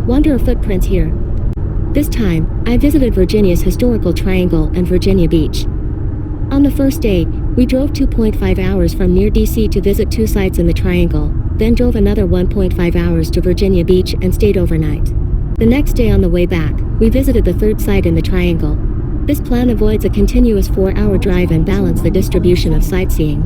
Wander footprints here. This time, I visited Virginia's historical triangle and Virginia Beach. On the first day, we drove 2.5 hours from near DC to visit 2 sites in the triangle, then drove another 1.5 hours to Virginia Beach and stayed overnight. The next day on the way back, we visited the 3rd site in the triangle. This plan avoids a continuous 4-hour drive and balances the distribution of sightseeing.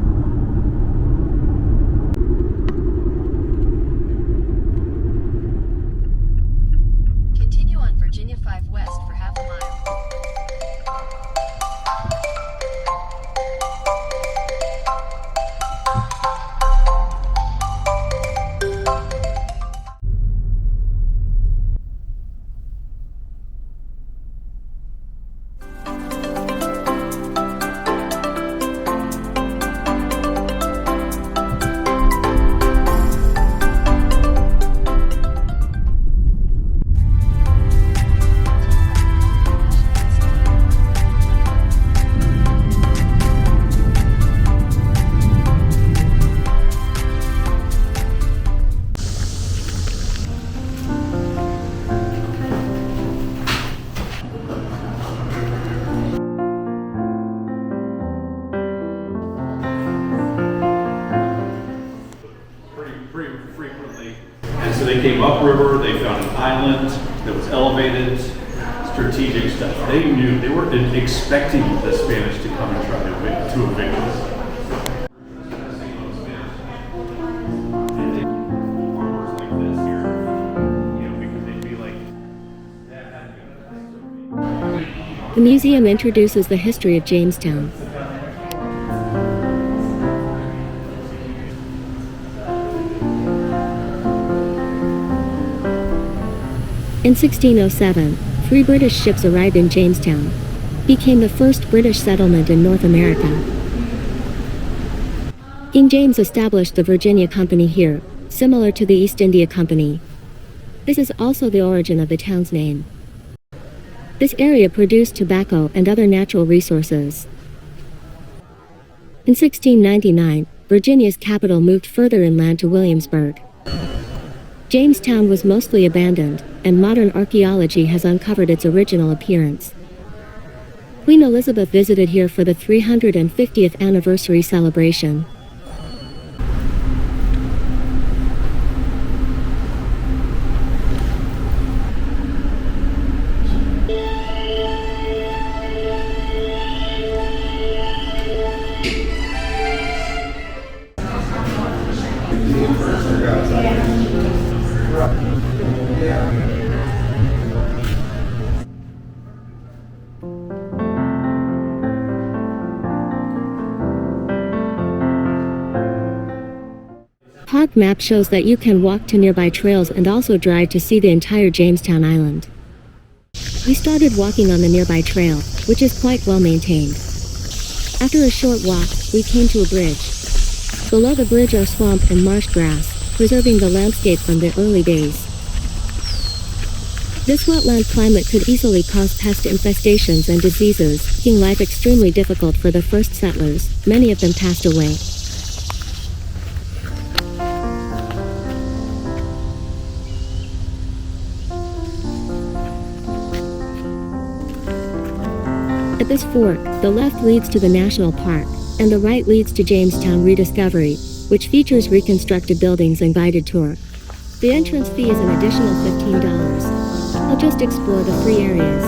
Continue on Virginia 5 West for half a mile. Frequently. And so they came upriver, they found an island that was elevated, strategic stuff. They knew, they weren't expecting the Spanish to come and try to evict us. And they farmers like this here, you know, because they'd be like, The museum introduces the history of Jamestown. In 1607, 3 British ships arrived in Jamestown, became the first British settlement in North America. King James established the Virginia Company here, similar to the East India Company. This is also the origin of the town's name. This area produced tobacco and other natural resources. In 1699, Virginia's capital moved further inland to Williamsburg. Jamestown was mostly abandoned, and modern archaeology has uncovered its original appearance. Queen Elizabeth visited here for the 350th anniversary celebration. Park map shows that you can walk to nearby trails and also drive to see the entire Jamestown Island. We started walking on the nearby trail, which is quite well maintained. After a short walk, we came to a bridge. Below the bridge are swamp and marsh grass, preserving the landscape from the early days. This wetland climate could easily cause pest infestations and diseases, making life extremely difficult for the first settlers. Many of them passed away. At this fork, the left leads to the National Park, and the right leads to Jamestown Rediscovery, which features reconstructed buildings and guided tour. The entrance fee is an additional $15. I'll just explore the free areas.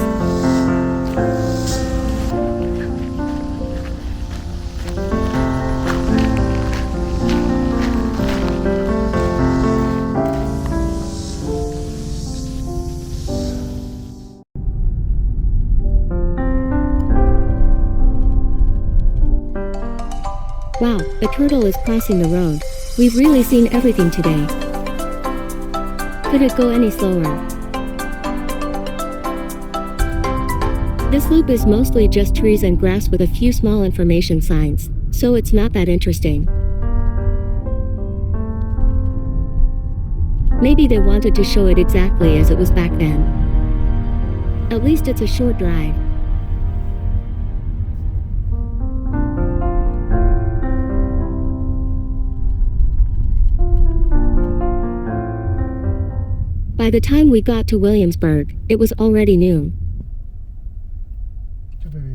Wow, a turtle is crossing the road. We've really seen everything today. Could it go any slower? This loop is mostly just trees and grass with a few small information signs, so it's not that interesting. Maybe they wanted to show it exactly as it was back then. At least it's a short drive. By the time we got to Williamsburg, it was already noon.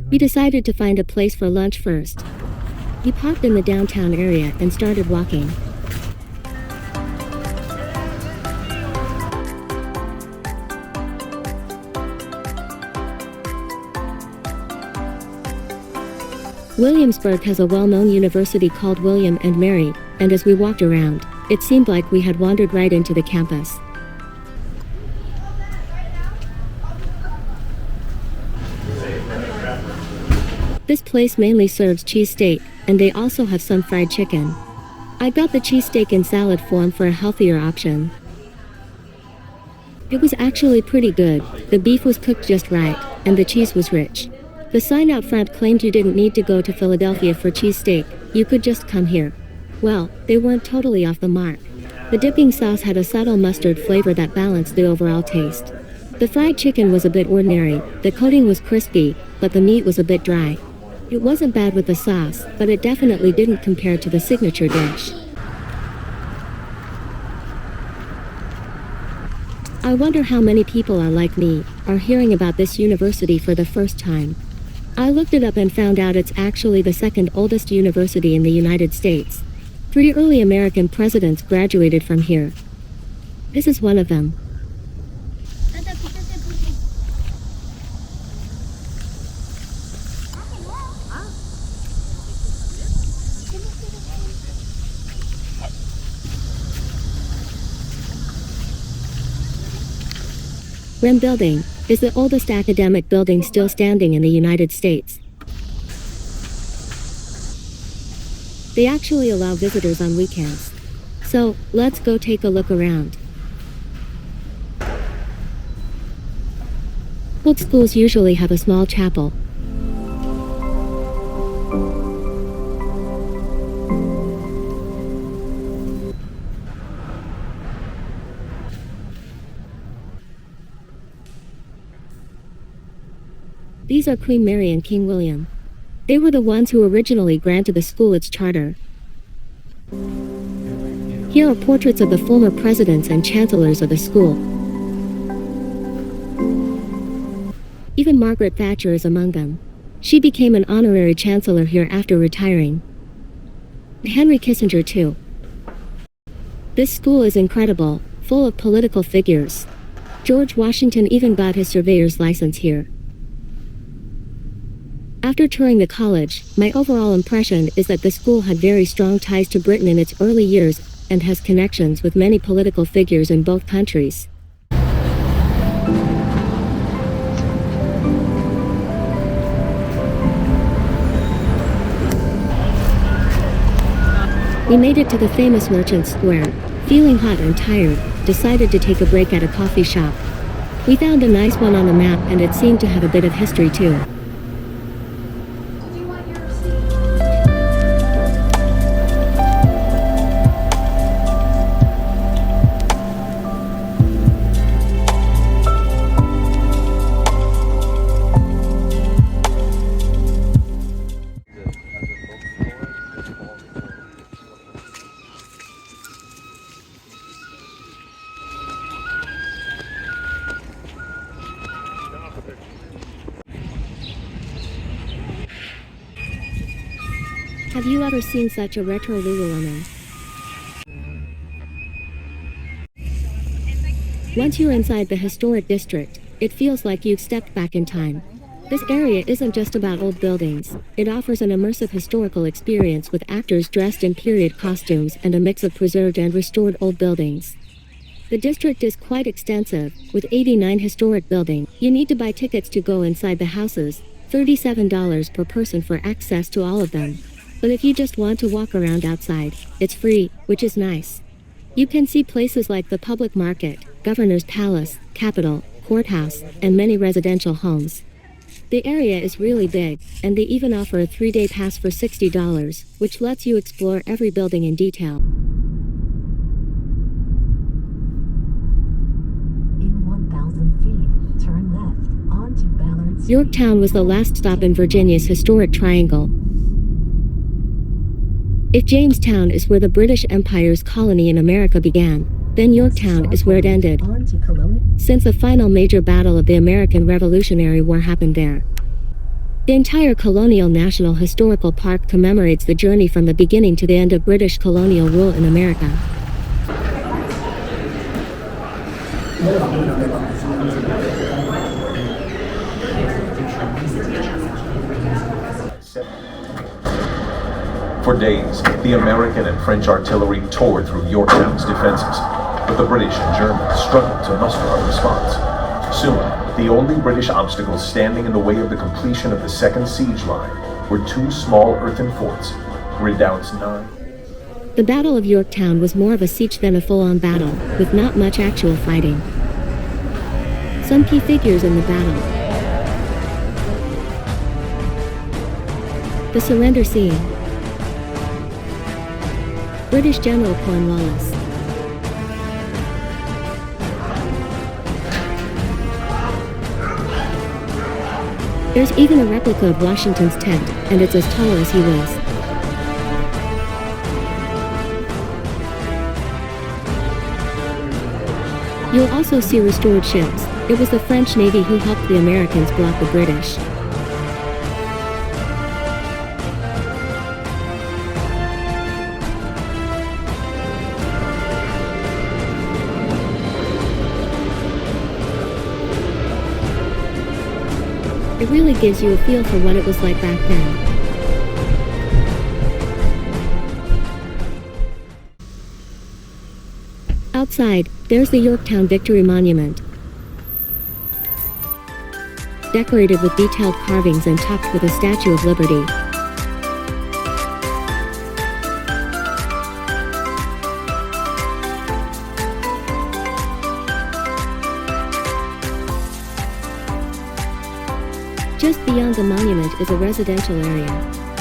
We decided to find a place for lunch first. We parked in the downtown area and started walking. Williamsburg has a well-known university called William and Mary, and as we walked around, it seemed like we had wandered right into the campus. This place mainly serves cheesesteak, and they also have some fried chicken. I got the cheesesteak in salad form for a healthier option. It was actually pretty good. The beef was cooked just right, and the cheese was rich. The sign out front claimed you didn't need to go to Philadelphia for cheesesteak, you could just come here. Well, they weren't totally off the mark. The dipping sauce had a subtle mustard flavor that balanced the overall taste. The fried chicken was a bit ordinary, the coating was crispy, but the meat was a bit dry. It wasn't bad with the sauce, but it definitely didn't compare to the signature dish. I wonder how many people are like me, are hearing about this university for the first time. I looked it up and found out it's actually the second oldest university in the United States. 3 early American presidents graduated from here. This is one of them. Rem Building is the oldest academic building still standing in the United States. They actually allow visitors on weekends. So, let's go take a look around. Old schools usually have a small chapel. These are Queen Mary and King William. They were the ones who originally granted the school its charter. Here are portraits of the former presidents and chancellors of the school. Even Margaret Thatcher is among them. She became an honorary chancellor here after retiring. Henry Kissinger too. This school is incredible, full of political figures. George Washington even got his surveyor's license here. After touring the college, my overall impression is that the school had very strong ties to Britain in its early years, and has connections with many political figures in both countries. We made it to the famous Merchants Square. Feeling hot and tired, decided to take a break at a coffee shop. We found a nice one on the map and it seemed to have a bit of history too. Have you ever seen such a retro Lululemon? Once you're inside the historic district, it feels like you've stepped back in time. This area isn't just about old buildings, it offers an immersive historical experience with actors dressed in period costumes and a mix of preserved and restored old buildings. The district is quite extensive, with 89 historic buildings. You need to buy tickets to go inside the houses, $37 per person for access to all of them. But if you just want to walk around outside, it's free, which is nice. You can see places like the public market, Governor's Palace, Capitol, Courthouse, and many residential homes. The area is really big, and they even offer a 3-day pass for $60, which lets you explore every building in detail. In 1,000 feet, turn left onto Ballard Street. Yorktown was the last stop in Virginia's historic triangle. If Jamestown is where the British Empire's colony in America began, Then Yorktown is where it ended, On to Colonial. since the final major battle of the American Revolutionary War happened there. The entire Colonial National Historical Park commemorates the journey from the beginning to the end of British colonial rule in America. For days, the American and French artillery tore through Yorktown's defenses, but the British and Germans struggled to muster a response. Soon, the only British obstacles standing in the way of the completion of the second siege line were two small earthen forts, redoubts 9. The Battle of Yorktown was more of a siege than a full-on battle, with not much actual fighting. Some key figures in the battle. The surrender scene. British General Cornwallis. There's even a replica of Washington's tent, and it's as tall as he was. You'll also see restored ships. It was the French Navy who helped the Americans block the British. It really gives you a feel for what it was like back then. Outside, there's the Yorktown Victory Monument. Decorated with detailed carvings and topped with a Statue of Liberty. Just beyond the monument is a residential area.